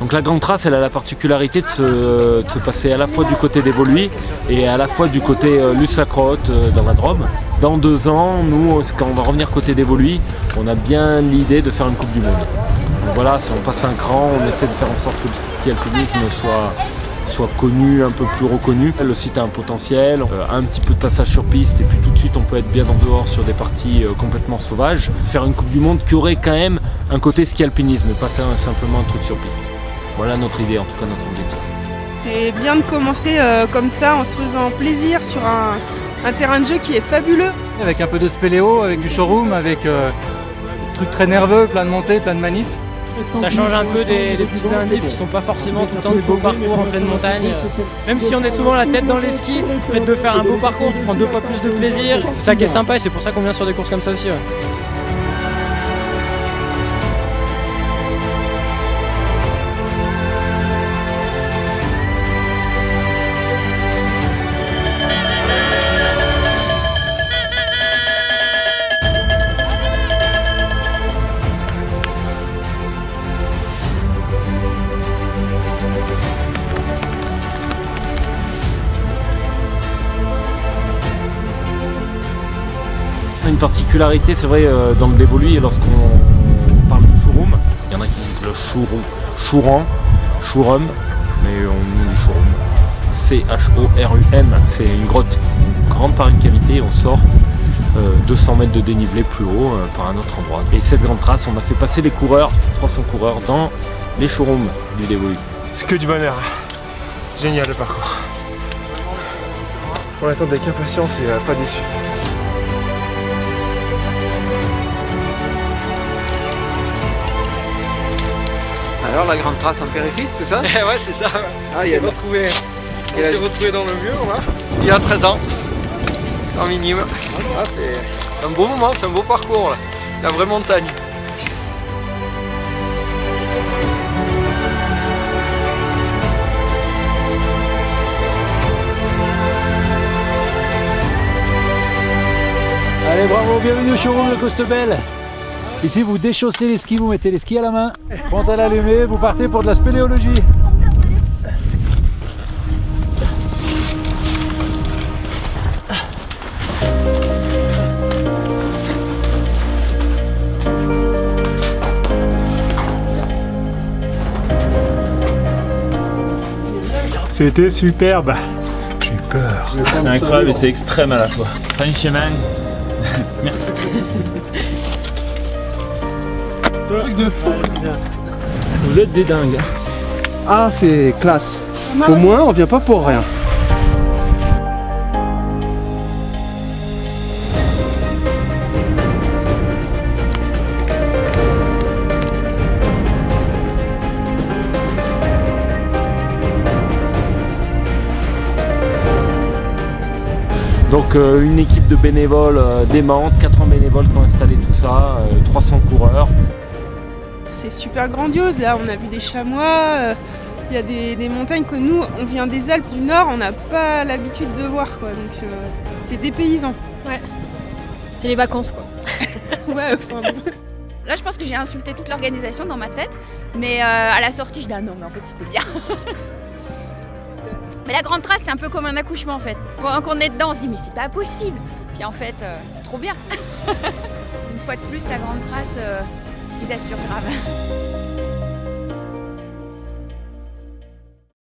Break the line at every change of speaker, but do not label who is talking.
Donc la grande trace, elle a la particularité de se passer à la fois du côté des Voluy et à la fois du côté Luz-la-Crotte dans la Drôme. Dans 2 ans, nous, quand on va revenir côté des Voluy, on a bien l'idée de faire une Coupe du Monde. Donc voilà, si on passe un cran, on essaie de faire en sorte que le ski alpinisme soit connu, un peu plus reconnu. Le site a un potentiel, un petit peu de passage sur piste et puis tout de suite on peut être bien en dehors sur des parties complètement sauvages. Faire une Coupe du Monde qui aurait quand même un côté ski alpinisme et pas faire simplement un truc sur piste. Voilà notre idée, en tout cas notre objectif.
C'est bien de commencer comme ça en se faisant plaisir sur un terrain de jeu qui est fabuleux.
Avec un peu de spéléo, avec du showroom, avec des trucs très nerveux, plein de montées, plein de manifs.
Ça change un peu des petites indifs qui sont pas forcément tout le temps du beau parcours en pleine montagne. Même si on est souvent la tête dans les skis, le fait de faire un beau parcours, tu prends 2 fois plus de plaisir. C'est ça qui est sympa et c'est pour ça qu'on vient sur des courses comme ça aussi. Ouais.
Une particularité, c'est vrai, dans le Voluy, et lorsqu'on parle du showroom, il y en a qui disent le chourum, mais on dit showroom. C-H-O-R-U-M, c'est une grotte, une grande paricavité, on sort 200 mètres de dénivelé plus haut par un autre endroit. Et cette grande trace, on a fait passer les coureurs, 300 coureurs, dans les showrooms du Voluy.
C'est que du bonheur. Génial le parcours. On attend avec impatience et pas déçu.
Alors la grande trace en périphérie, c'est ça?
Ouais, c'est ça.
Ah,
on s'est retrouvé dans le mur là, il y a 13 ans, en minime. Ah, c'est un beau moment, c'est un beau parcours là. La vraie montagne.
Allez, bravo, bienvenue au showroom de Costebel. Ici, vous déchaussez les skis, vous mettez les skis à la main, frontal allumé, vous partez pour de la spéléologie.
C'était superbe. J'ai eu peur.
C'est incroyable et c'est extrême à la fois. Fin chemin. Merci.
Truc de fou.
Vous êtes des dingues.
Ah, c'est classe. Au moins, on vient pas pour rien.
Donc une équipe de bénévoles démente, 80 bénévoles qui ont installé tout ça, 300 coureurs.
C'est super grandiose, là on a vu des chamois, il y a des montagnes que nous, on vient des Alpes du Nord, on n'a pas l'habitude de voir quoi, donc c'est dépaysant.
Ouais, c'était les vacances quoi.
Ouais, enfin bon.
Là je pense que j'ai insulté toute l'organisation dans ma tête, mais à la sortie je dis ah non mais en fait c'était bien. Mais la grande trace c'est un peu comme un accouchement en fait. Pendant qu'on est dedans on se dit mais c'est pas possible. Puis en fait c'est trop bien. Une fois de plus la grande trace les assure grave.